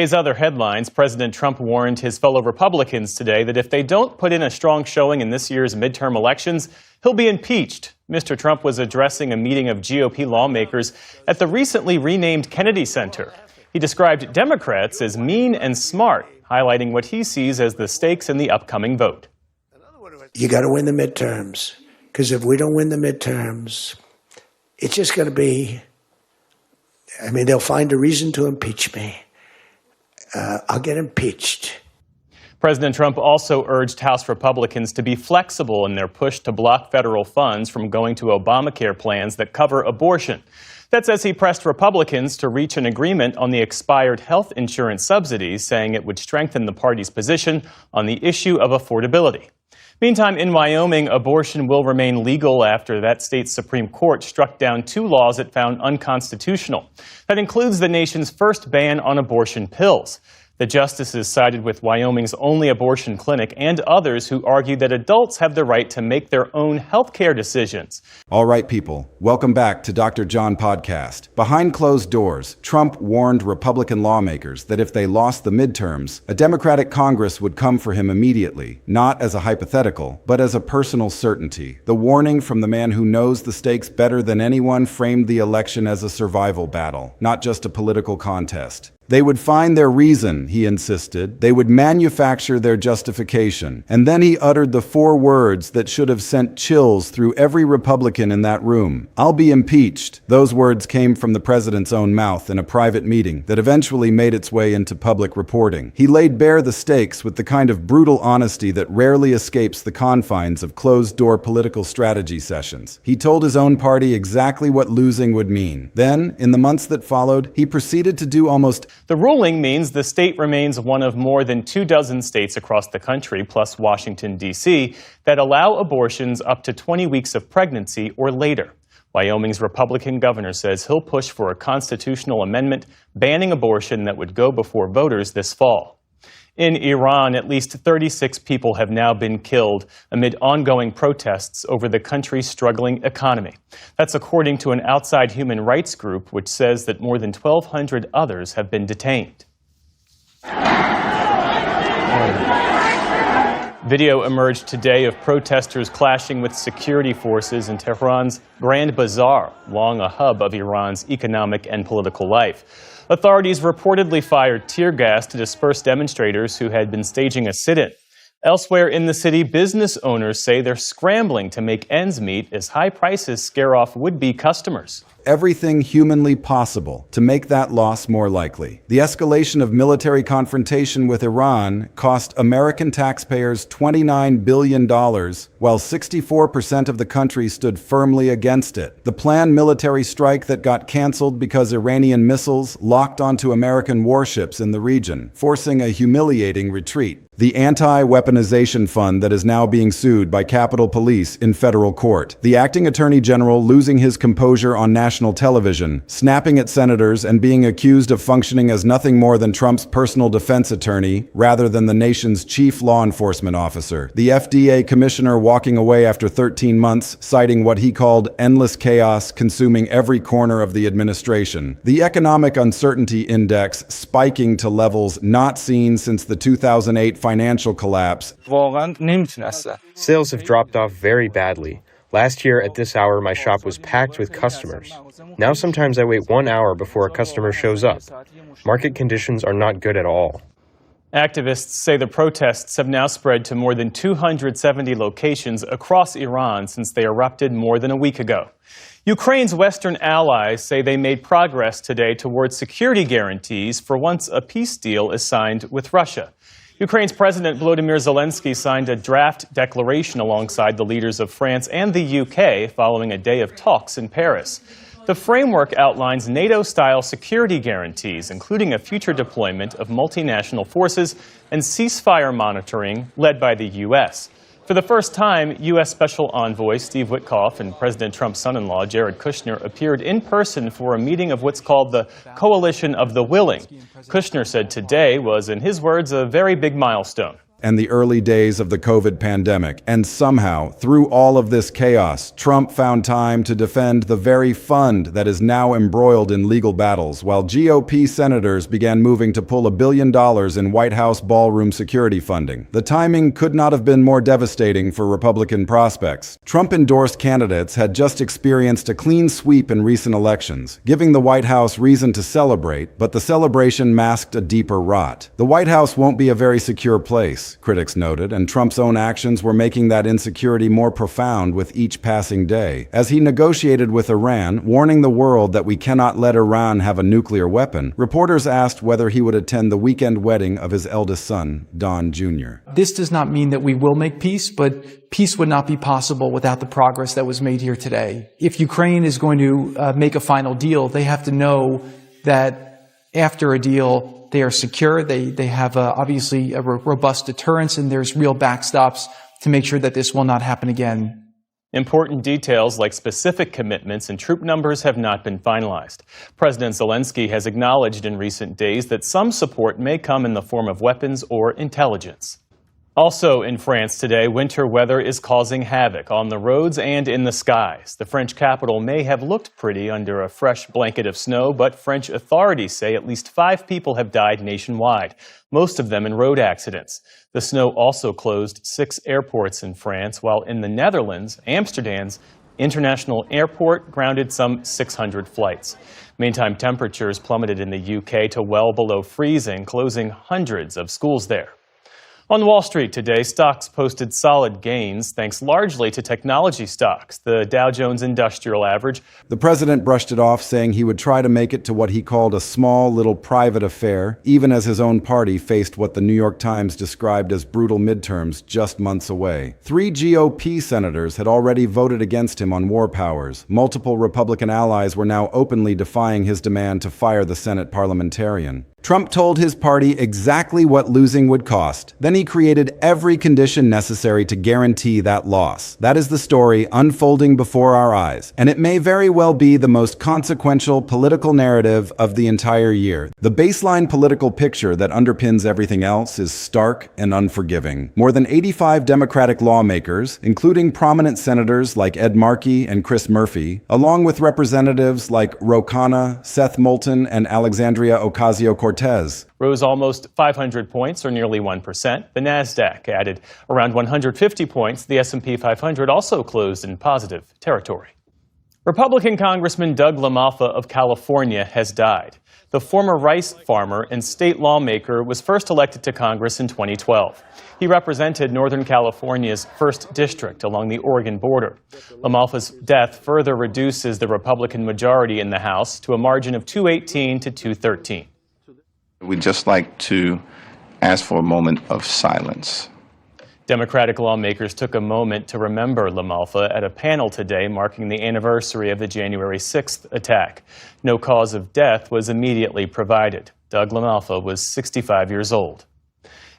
Today's other headlines, President Trump warned his fellow Republicans today that if they don't put in a strong showing in this year's midterm elections, he'll be impeached. Mr. Trump was addressing a meeting of GOP lawmakers at the recently renamed Kennedy Center. He described Democrats as mean and smart, highlighting what he sees as the stakes in the upcoming vote. You got to win the midterms, because if we don't win the midterms, it's just going to be, they'll find a reason to impeach me. I'll get impeached. President Trump also urged House Republicans to be flexible in their push to block federal funds from going to Obamacare plans that cover abortion. That's as he pressed Republicans to reach an agreement on the expired health insurance subsidies, saying it would strengthen the party's position on the issue of affordability. Meantime, in Wyoming, abortion will remain legal after that state's Supreme Court struck down 2 laws it found unconstitutional. That includes the nation's first ban on abortion pills. The justices sided with Wyoming's only abortion clinic and others who argued that adults have the right to make their own health care decisions. All right, people, welcome back to Dr. John Podcast. Behind closed doors, Trump warned Republican lawmakers that if they lost the midterms, a Democratic Congress would come for him immediately, not as a hypothetical, but as a personal certainty. The warning from the man who knows the stakes better than anyone framed the election as a survival battle, not just a political contest. They would find their reason, he insisted. They would manufacture their justification. And then he uttered the 4 words that should have sent chills through every Republican in that room. I'll be impeached. Those words came from the president's own mouth in a private meeting that eventually made its way into public reporting. He laid bare the stakes with the kind of brutal honesty that rarely escapes the confines of closed-door political strategy sessions. He told his own party exactly what losing would mean. Then, in the months that followed, he proceeded to do almost. The ruling means the state remains one of more than 24 states across the country, plus Washington, D.C., that allow abortions up to 20 weeks of pregnancy or later. Wyoming's Republican governor says he'll push for a constitutional amendment banning abortion that would go before voters this fall. In Iran, at least 36 people have now been killed amid ongoing protests over the country's struggling economy. That's according to an outside human rights group, which says that more than 1,200 others have been detained. Video emerged today of protesters clashing with security forces in Tehran's Grand Bazaar, long a hub of Iran's economic and political life. Authorities reportedly fired tear gas to disperse demonstrators who had been staging a sit-in. Elsewhere in the city, business owners say they're scrambling to make ends meet as high prices scare off would-be customers. Everything humanly possible to make that loss more likely. The escalation of military confrontation with Iran cost American taxpayers $29 billion, while 64% of the country stood firmly against it. The planned military strike that got canceled because Iranian missiles locked onto American warships in the region, forcing a humiliating retreat. The anti-weaponization fund that is now being sued by Capitol Police in federal court. The acting attorney general losing his composure on national television, snapping at senators and being accused of functioning as nothing more than Trump's personal defense attorney rather than the nation's chief law enforcement officer. The FDA commissioner walking away after 13 months, citing what he called endless chaos consuming every corner of the administration. The economic uncertainty index spiking to levels not seen since the 2008 financial collapse. Sales have dropped off very badly. Last year at this hour, my shop was packed with customers. Now sometimes I wait 1 hour before a customer shows up. Market conditions are not good at all. Activists say the protests have now spread to more than 270 locations across Iran since they erupted more than a week ago. Ukraine's Western allies say they made progress today towards security guarantees for once a peace deal is signed with Russia. Ukraine's President Volodymyr Zelensky signed a draft declaration alongside the leaders of France and the UK following a day of talks in Paris. The framework outlines NATO-style security guarantees, including a future deployment of multinational forces and ceasefire monitoring led by the U.S. For the first time, U.S. Special Envoy Steve Witkoff and President Trump's son-in-law Jared Kushner appeared in person for a meeting of what's called the Coalition of the Willing. Kushner said today was, in his words, a very big milestone. and the early days of the COVID pandemic. And somehow, through all of this chaos, Trump found time to defend the very fund that is now embroiled in legal battles, while GOP senators began moving to pull $1 billion in White House ballroom security funding. The timing could not have been more devastating for Republican prospects. Trump-endorsed candidates had just experienced a clean sweep in recent elections, giving the White House reason to celebrate, but the celebration masked a deeper rot. The White House won't be a very secure place, critics noted, and Trump's own actions were making that insecurity more profound with each passing day. As he negotiated with Iran, warning the world that we cannot let Iran have a nuclear weapon, reporters asked whether he would attend the weekend wedding of his eldest son, Don Jr. This does not mean that we will make peace, but peace would not be possible without the progress that was made here today. If Ukraine is going to make a final deal, they have to know that after a deal, they are secure, they have obviously a robust deterrence, and there's real backstops to make sure that this will not happen again. Important details like specific commitments and troop numbers have not been finalized. President Zelensky has acknowledged in recent days that some support may come in the form of weapons or intelligence. Also in France today, winter weather is causing havoc on the roads and in the skies. The French capital may have looked pretty under a fresh blanket of snow, but French authorities say at least 5 people have died nationwide, most of them in road accidents. The snow also closed 6 airports in France, while in the Netherlands, Amsterdam's international airport grounded some 600 flights. Meantime, temperatures plummeted in the UK to well below freezing, closing hundreds of schools there. On Wall Street today, stocks posted solid gains thanks largely to technology stocks. The Dow Jones Industrial Average. The president brushed it off, saying he would try to make it to what he called a small little private affair, even as his own party faced what the New York Times described as brutal midterms just months away. 3 GOP senators had already voted against him on war powers. Multiple Republican allies were now openly defying his demand to fire the Senate parliamentarian. Trump told his party exactly what losing would cost. Then he created every condition necessary to guarantee that loss. That is the story unfolding before our eyes. And it may very well be the most consequential political narrative of the entire year. The baseline political picture that underpins everything else is stark and unforgiving. More than 85 Democratic lawmakers, including prominent senators like Ed Markey and Chris Murphy, along with representatives like Ro Khanna, Seth Moulton, and Alexandria Ocasio-Cortez, rose almost 500 points, or nearly 1%. The Nasdaq added around 150 points. The S&P 500 also closed in positive territory. Republican Congressman Doug LaMalfa of California has died. The former rice farmer and state lawmaker was first elected to Congress in 2012. He represented Northern California's 1st District along the Oregon border. LaMalfa's death further reduces the Republican majority in the House to a margin of 218 to 213. We'd just like to ask for a moment of silence. Democratic lawmakers took a moment to remember LaMalfa at a panel today marking the anniversary of the January 6th attack. No cause of death was immediately provided. Doug LaMalfa was 65 years old.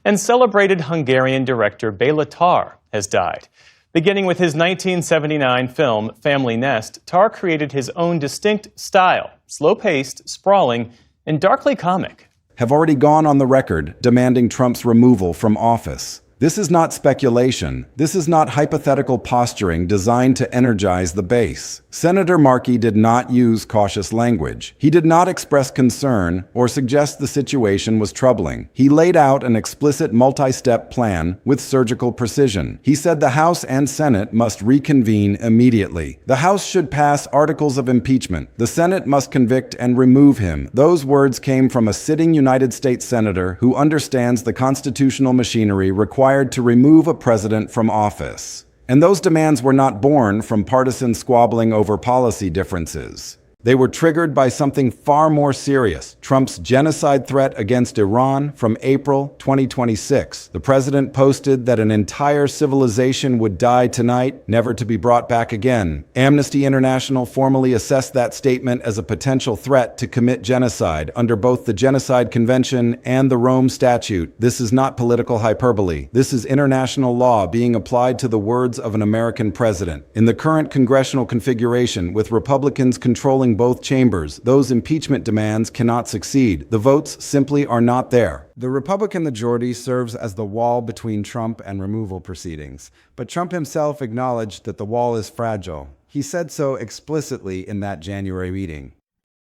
And celebrated Hungarian director Béla Tarr has died. Beginning with his 1979 film Family Nest, Tarr created his own distinct style, slow-paced, sprawling, and darkly comic. Have already gone on the record demanding Trump's removal from office. This is not speculation. This is not hypothetical posturing designed to energize the base. Senator Markey did not use cautious language. He did not express concern or suggest the situation was troubling. He laid out an explicit multi-step plan with surgical precision. He said the House and Senate must reconvene immediately. The House should pass articles of impeachment. The Senate must convict and remove him. Those words came from a sitting United States senator who understands the constitutional machinery required to remove a president from office. And those demands were not born from partisan squabbling over policy differences. They were triggered by something far more serious, Trump's genocide threat against Iran from April 2026. The president posted that an entire civilization would die tonight, never to be brought back again. Amnesty International formally assessed that statement as a potential threat to commit genocide under both the Genocide Convention and the Rome Statute. This is not political hyperbole. This is international law being applied to the words of an American president. In the current congressional configuration, with Republicans controlling controlling both chambers, those impeachment demands cannot succeed. The votes simply are not there. The Republican majority serves as the wall between Trump and removal proceedings. But Trump himself acknowledged that the wall is fragile. He said so explicitly in that January meeting.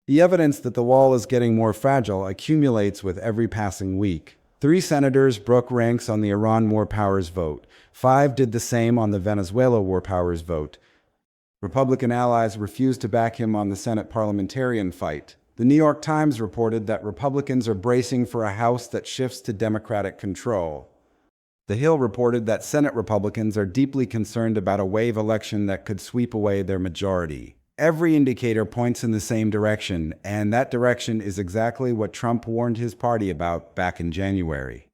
The evidence that the wall is getting more fragile accumulates with every passing week. 3 senators broke ranks on the Iran War Powers vote. 5 did the same on the Venezuela War Powers vote. Republican allies refused to back him on the Senate parliamentarian fight. The New York Times reported that Republicans are bracing for a House that shifts to Democratic control. The Hill reported that Senate Republicans are deeply concerned about a wave election that could sweep away their majority. Every indicator points in the same direction, and that direction is exactly what Trump warned his party about back in January.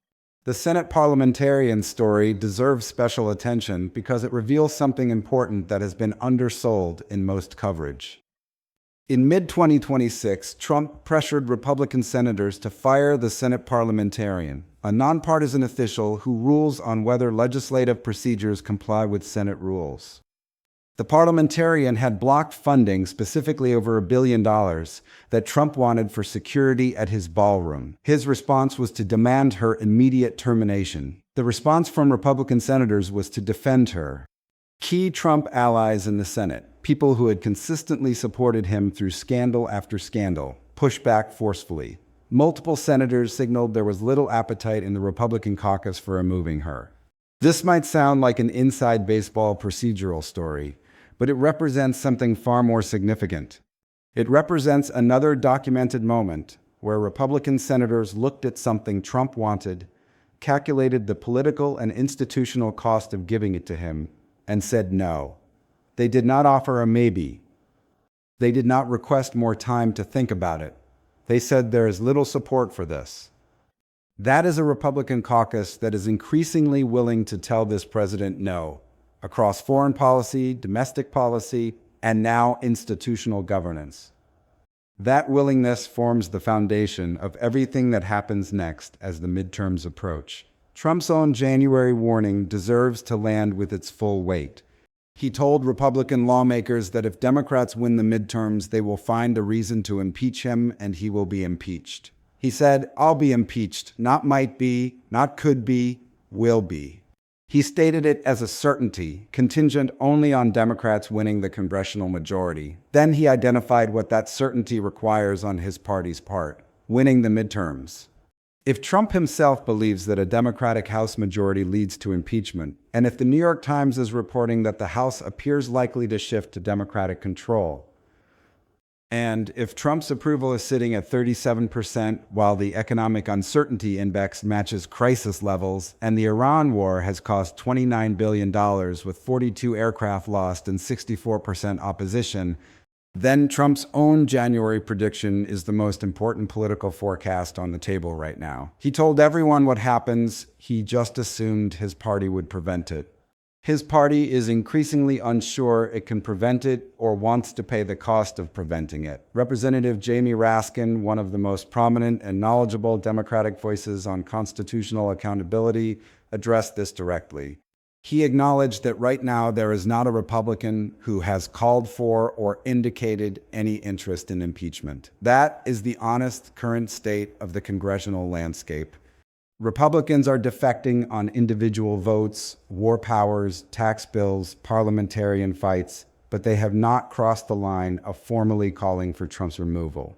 The Senate parliamentarian story deserves special attention because it reveals something important that has been undersold in most coverage. In mid-2026, Trump pressured Republican senators to fire the Senate parliamentarian, a nonpartisan official who rules on whether legislative procedures comply with Senate rules. The parliamentarian had blocked funding, specifically over $1 billion, that Trump wanted for security at his ballroom. His response was to demand her immediate termination. The response from Republican senators was to defend her. Key Trump allies in the Senate, people who had consistently supported him through scandal after scandal, pushed back forcefully. Multiple senators signaled there was little appetite in the Republican caucus for removing her. This might sound like an inside baseball procedural story, but it represents something far more significant. It represents another documented moment where Republican senators looked at something Trump wanted, calculated the political and institutional cost of giving it to him, and said no. They did not offer a maybe. They did not request more time to think about it. They said there is little support for this. That is a Republican caucus that is increasingly willing to tell this president no, across foreign policy, domestic policy, and now institutional governance. That willingness forms the foundation of everything that happens next as the midterms approach. Trump's own January warning deserves to land with its full weight. He told Republican lawmakers that if Democrats win the midterms, they will find a reason to impeach him and he will be impeached. He said, "I'll be impeached, not might be, not could be, will be." He stated it as a certainty, contingent only on Democrats winning the congressional majority. Then he identified what that certainty requires on his party's part: winning the midterms. If Trump himself believes that a Democratic House majority leads to impeachment, and if the New York Times is reporting that the House appears likely to shift to Democratic control, and if Trump's approval is sitting at 37% while the economic uncertainty index matches crisis levels, and the Iran war has cost $29 billion with 42 aircraft lost and 64% opposition, then Trump's own January prediction is the most important political forecast on the table right now. He told everyone what happens, he just assumed his party would prevent it. His party is increasingly unsure it can prevent it or wants to pay the cost of preventing it. Representative Jamie Raskin, one of the most prominent and knowledgeable Democratic voices on constitutional accountability, addressed this directly. He acknowledged that right now there is not a Republican who has called for or indicated any interest in impeachment. That is the honest current state of the congressional landscape. Republicans are defecting on individual votes, war powers, tax bills, parliamentarian fights, but they have not crossed the line of formally calling for Trump's removal.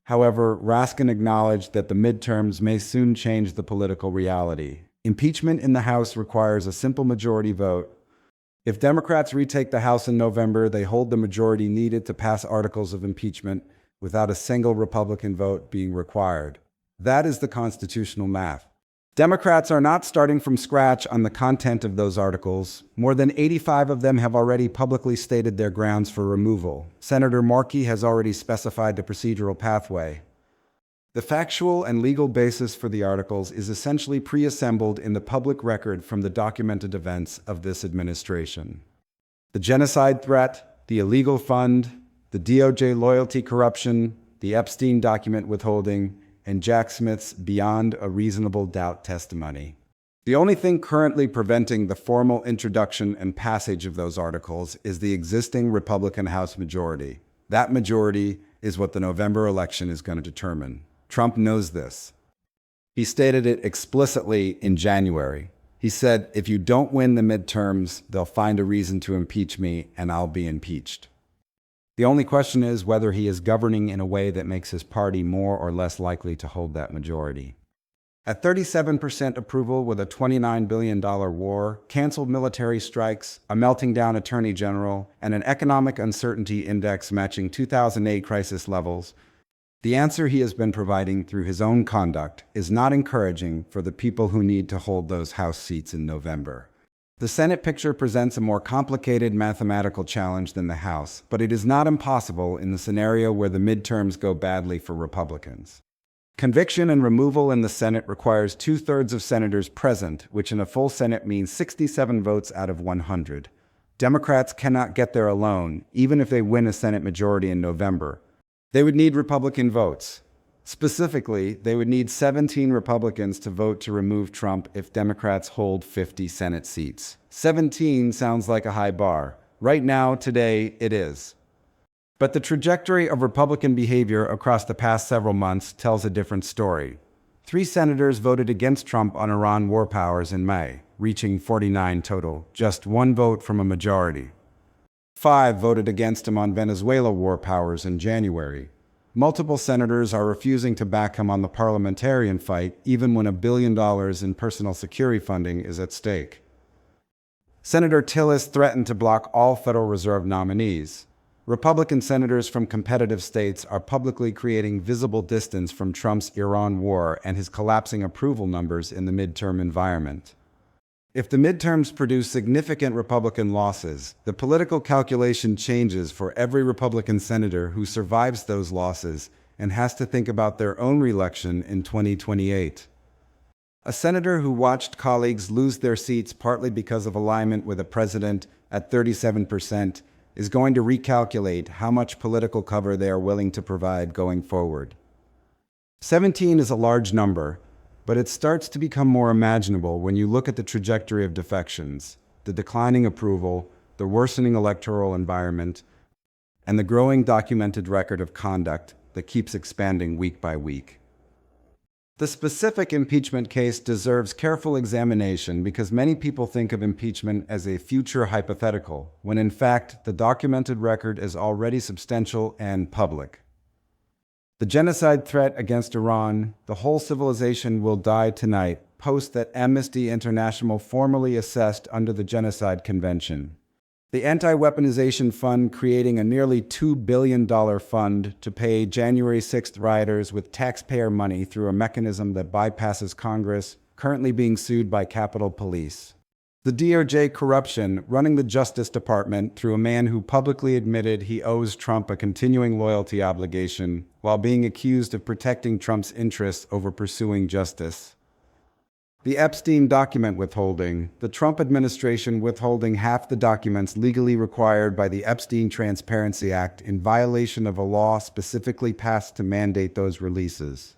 However, Raskin acknowledged that the midterms may soon change the political reality. Impeachment in the House requires a simple majority vote. If Democrats retake the House in November, they hold the majority needed to pass articles of impeachment without a single Republican vote being required. That is the constitutional math. Democrats are not starting from scratch on the content of those articles. More than 85 of them have already publicly stated their grounds for removal. Senator Markey has already specified the procedural pathway. The factual and legal basis for the articles is essentially pre-assembled in the public record from the documented events of this administration. The genocide threat, the illegal fund, the DOJ loyalty corruption, the Epstein document withholding, and Jack Smith's beyond a reasonable doubt testimony. The only thing currently preventing the formal introduction and passage of those articles is the existing Republican House majority. That majority is what the November election is going to determine. Trump knows this. He stated it explicitly in January. He said, if you don't win the midterms, they'll find a reason to impeach me and I'll be impeached. The only question is whether he is governing in a way that makes his party more or less likely to hold that majority. At 37% approval with a $29 billion war, canceled military strikes, a melting down attorney general, and an economic uncertainty index matching 2008 crisis levels, the answer he has been providing through his own conduct is not encouraging for the people who need to hold those House seats in November. The Senate picture presents a more complicated mathematical challenge than the House, but it is not impossible in the scenario where the midterms go badly for Republicans. Conviction and removal in the Senate requires 2/3 of senators present, which in a full Senate means 67 votes out of 100. Democrats cannot get there alone, even if they win a Senate majority in November. They would need Republican votes. Specifically, they would need 17 Republicans to vote to remove Trump if Democrats hold 50 Senate seats. 17 sounds like a high bar. Right now, today, it is. But the trajectory of Republican behavior across the past several months tells a different story. 3 senators voted against Trump on Iran war powers in May, reaching 49 total, just 1 vote from a majority. 5 voted against him on Venezuela war powers in January. Multiple senators are refusing to back him on the parliamentarian fight, even when $1 billion in personal security funding is at stake. Senator Tillis threatened to block all Federal Reserve nominees. Republican senators from competitive states are publicly creating visible distance from Trump's Iran war and his collapsing approval numbers in the midterm environment. If the midterms produce significant Republican losses, the political calculation changes for every Republican senator who survives those losses and has to think about their own reelection in 2028. A senator who watched colleagues lose their seats partly because of alignment with a president at 37% is going to recalculate how much political cover they are willing to provide going forward. 17 is a large number, but it starts to become more imaginable when you look at the trajectory of defections, the declining approval, the worsening electoral environment, and the growing documented record of conduct that keeps expanding week by week. The specific impeachment case deserves careful examination because many people think of impeachment as a future hypothetical, when in fact the documented record is already substantial and public. The genocide threat against Iran, the whole civilization will die tonight, post that Amnesty International formally assessed under the Genocide Convention. The Anti-Weaponization Fund creating a nearly $2 billion fund to pay January 6th rioters with taxpayer money through a mechanism that bypasses Congress, currently being sued by Capitol Police. The DOJ corruption running the Justice Department through a man who publicly admitted he owes Trump a continuing loyalty obligation while being accused of protecting Trump's interests over pursuing justice. The Epstein document withholding, the Trump administration withholding half the documents legally required by the Epstein Transparency Act in violation of a law specifically passed to mandate those releases.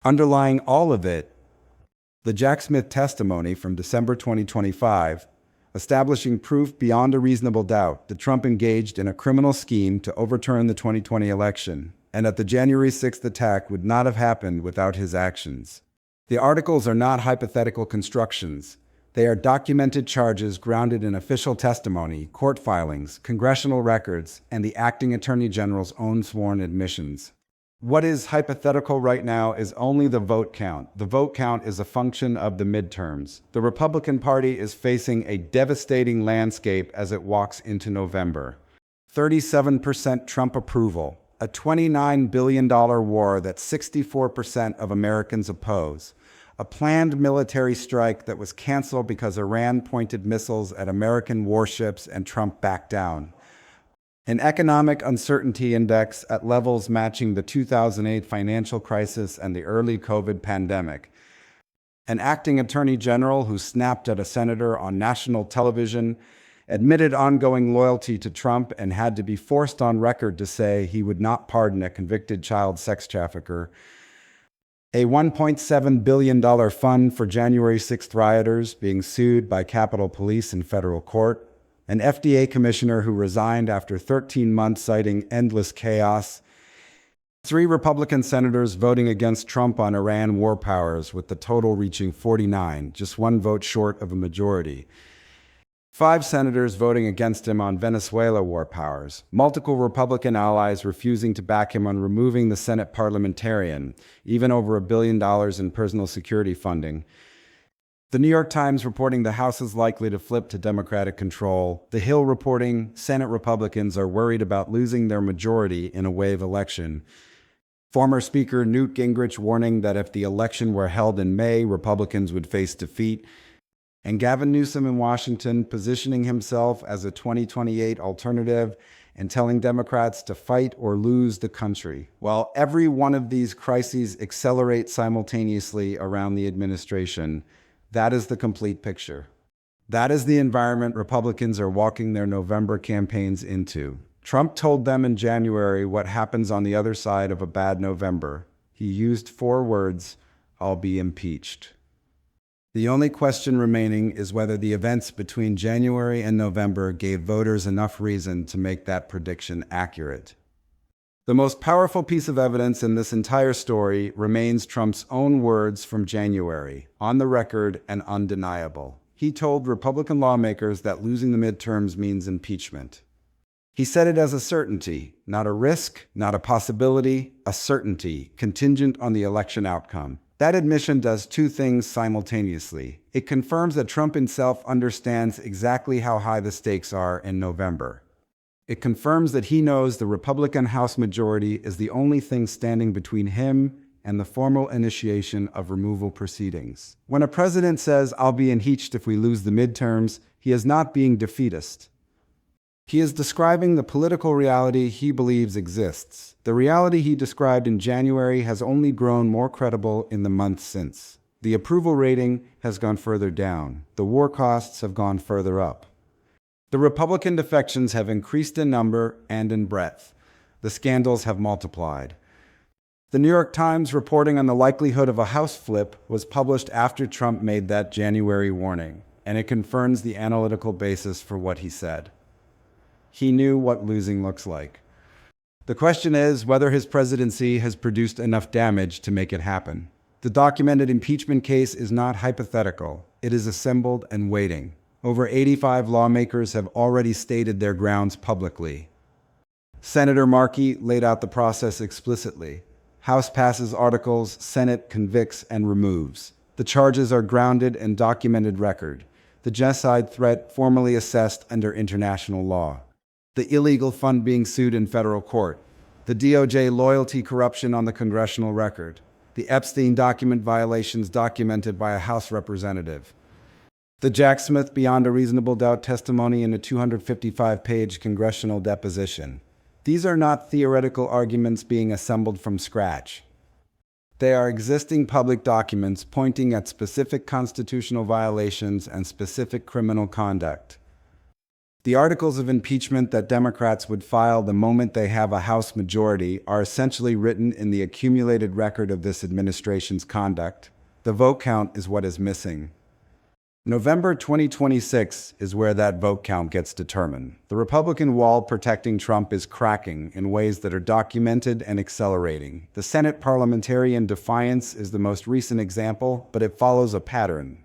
Underlying all of it, the Jack Smith testimony from December 2025, establishing proof beyond a reasonable doubt that Trump engaged in a criminal scheme to overturn the 2020 election, and that the January 6th attack would not have happened without his actions. The articles are not hypothetical constructions. They are documented charges grounded in official testimony, court filings, congressional records, and the acting attorney general's own sworn admissions. What is hypothetical right now is only the vote count. The vote count is a function of the midterms. The Republican Party is facing a devastating landscape as it walks into November. 37% Trump approval, a $29 billion war that 64% of Americans oppose, a planned military strike that was canceled because Iran pointed missiles at American warships and Trump backed down, an economic uncertainty index at levels matching the 2008 financial crisis and the early COVID pandemic, an acting attorney general who snapped at a senator on national television, admitted ongoing loyalty to Trump, and had to be forced on record to say he would not pardon a convicted child sex trafficker, a $1.7 billion fund for January 6th rioters being sued by Capitol Police in federal court, an FDA commissioner who resigned after 13 months citing endless chaos, 3 Republican senators voting against Trump on Iran war powers, with the total reaching 49, just 1 vote short of a majority. 5 senators voting against him on Venezuela war powers. Multiple Republican allies refusing to back him on removing the Senate parliamentarian, even over $1 billion in personal security funding. The New York Times reporting the House is likely to flip to Democratic control. The Hill reporting Senate Republicans are worried about losing their majority in a wave election. Former Speaker Newt Gingrich warning that if the election were held in May, Republicans would face defeat. And Gavin Newsom in Washington positioning himself as a 2028 alternative and telling Democrats to fight or lose the country. While every one of these crises accelerates simultaneously around the administration, that is the complete picture. That is the environment Republicans are walking their November campaigns into. Trump told them in January what happens on the other side of a bad November. He used 4 words, "I'll be impeached." The only question remaining is whether the events between January and November gave voters enough reason to make that prediction accurate. The most powerful piece of evidence in this entire story remains Trump's own words from January, on the record and undeniable. He told Republican lawmakers that losing the midterms means impeachment. He said it as a certainty, not a risk, not a possibility, a certainty, contingent on the election outcome. That admission does 2 things simultaneously. It confirms that Trump himself understands exactly how high the stakes are in November. It confirms that he knows the Republican House majority is the only thing standing between him and the formal initiation of removal proceedings. When a president says, "I'll be impeached if we lose the midterms," he is not being defeatist. He is describing the political reality he believes exists. The reality he described in January has only grown more credible in the months since. The approval rating has gone further down. The war costs have gone further up. The Republican defections have increased in number and in breadth. The scandals have multiplied. The New York Times reporting on the likelihood of a House flip was published after Trump made that January warning, and it confirms the analytical basis for what he said. He knew what losing looks like. The question is whether his presidency has produced enough damage to make it happen. The documented impeachment case is not hypothetical. It is assembled and waiting. Over 85 lawmakers have already stated their grounds publicly. Senator Markey laid out the process explicitly. House passes articles, Senate convicts and removes. The charges are grounded in documented record. The genocide threat formally assessed under international law. The illegal fund being sued in federal court, the DOJ loyalty corruption on the congressional record, the Epstein document violations documented by a House representative, the Jack Smith beyond a reasonable doubt testimony in a 255-page congressional deposition. These are not theoretical arguments being assembled from scratch. They are existing public documents pointing at specific constitutional violations and specific criminal conduct. The articles of impeachment that Democrats would file the moment they have a House majority are essentially written in the accumulated record of this administration's conduct. The vote count is what is missing. November 2026 is where that vote count gets determined. The Republican wall protecting Trump is cracking in ways that are documented and accelerating. The Senate parliamentarian defiance is the most recent example, but it follows a pattern.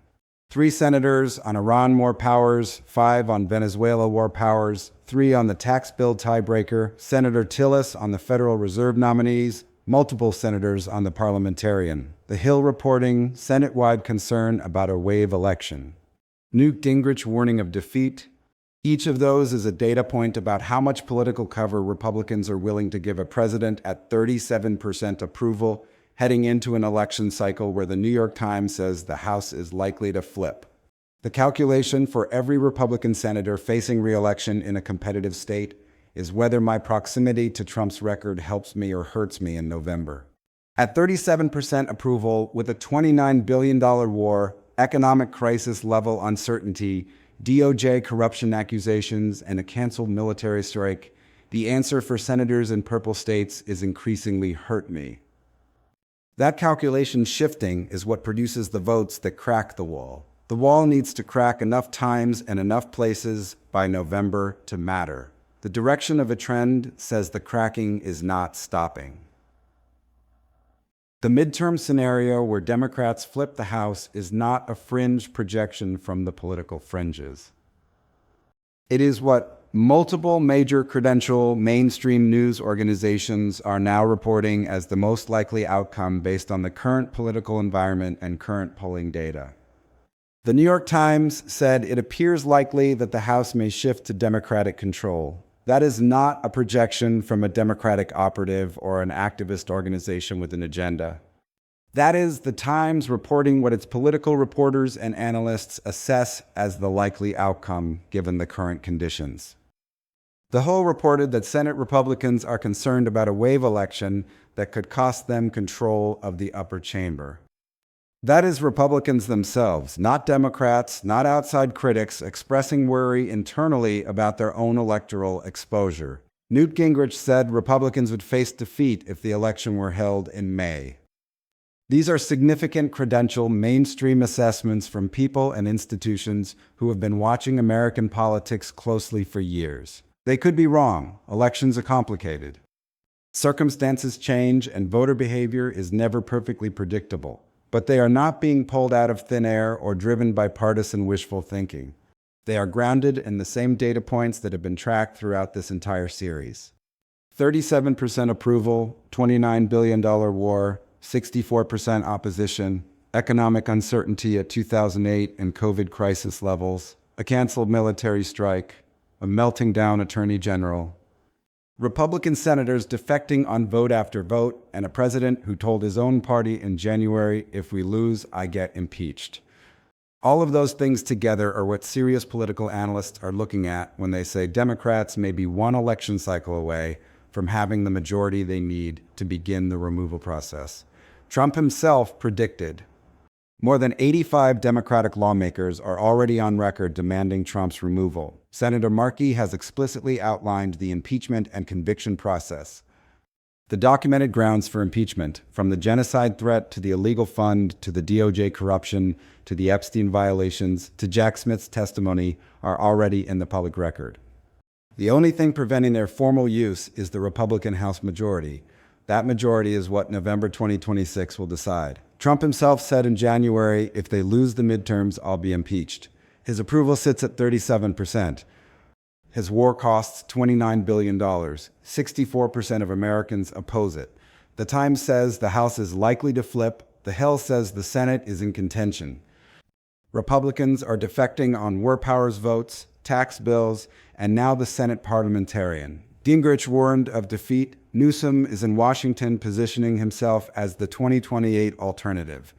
3 senators on Iran war powers, 5 on Venezuela war powers, 3 on the tax bill tiebreaker, Senator Tillis on the Federal Reserve nominees, multiple senators on the parliamentarian. The Hill reporting Senate-wide concern about a wave election. Newt Gingrich warning of defeat. Each of those is a data point about how much political cover Republicans are willing to give a president at 37% approval, heading into an election cycle where the New York Times says the House is likely to flip. The calculation for every Republican senator facing re-election in a competitive state is whether my proximity to Trump's record helps me or hurts me in November. At 37% approval, with a $29 billion war, economic crisis level uncertainty, DOJ corruption accusations, and a canceled military strike, the answer for senators in purple states is increasingly hurt me. That calculation shifting is what produces the votes that crack the wall. The wall needs to crack enough times and enough places by November to matter. The direction of a trend says the cracking is not stopping. The midterm scenario where Democrats flip the House is not a fringe projection from the political fringes. It is what multiple major credential mainstream news organizations are now reporting as the most likely outcome based on the current political environment and current polling data. The New York Times said it appears likely that the House may shift to Democratic control. That is not a projection from a Democratic operative or an activist organization with an agenda. That is the Times reporting what its political reporters and analysts assess as the likely outcome given the current conditions. The Hill reported that Senate Republicans are concerned about a wave election that could cost them control of the upper chamber. That is Republicans themselves, not Democrats, not outside critics, expressing worry internally about their own electoral exposure. Newt Gingrich said Republicans would face defeat if the election were held in May. These are significant credential mainstream assessments from people and institutions who have been watching American politics closely for years. They could be wrong. Elections are complicated. Circumstances change and voter behavior is never perfectly predictable. But they are not being pulled out of thin air or driven by partisan wishful thinking. They are grounded in the same data points that have been tracked throughout this entire series. 37% approval, $29 billion war, 64% opposition, economic uncertainty at 2008 and COVID crisis levels, a canceled military strike, a melting down attorney general, Republican senators defecting on vote after vote, and a president who told his own party in January, "If we lose, I get impeached." All of those things together are what serious political analysts are looking at when they say Democrats may be one election cycle away from having the majority they need to begin the removal process. Trump himself predicted. More than 85 Democratic lawmakers are already on record demanding Trump's removal. Senator Markey has explicitly outlined the impeachment and conviction process. The documented grounds for impeachment, from the genocide threat to the illegal fund to the DOJ corruption to the Epstein violations to Jack Smith's testimony, are already in the public record. The only thing preventing their formal use is the Republican House majority. That majority is what November 2026 will decide. Trump himself said in January, "If they lose the midterms, I'll be impeached." His approval sits at 37%. His war costs $29 billion. 64% of Americans oppose it. The Times says the House is likely to flip. The Hill says the Senate is in contention. Republicans are defecting on war powers votes, tax bills, and now the Senate parliamentarian. Gingrich warned of defeat. Newsom is in Washington positioning himself as the 2028 alternative.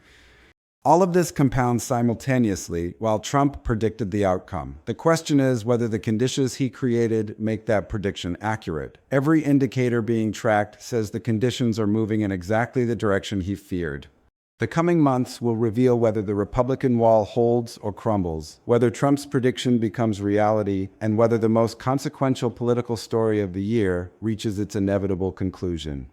All of this compounds simultaneously while Trump predicted the outcome. The question is whether the conditions he created make that prediction accurate. Every indicator being tracked says the conditions are moving in exactly the direction he feared. The coming months will reveal whether the Republican wall holds or crumbles, whether Trump's prediction becomes reality, and whether the most consequential political story of the year reaches its inevitable conclusion.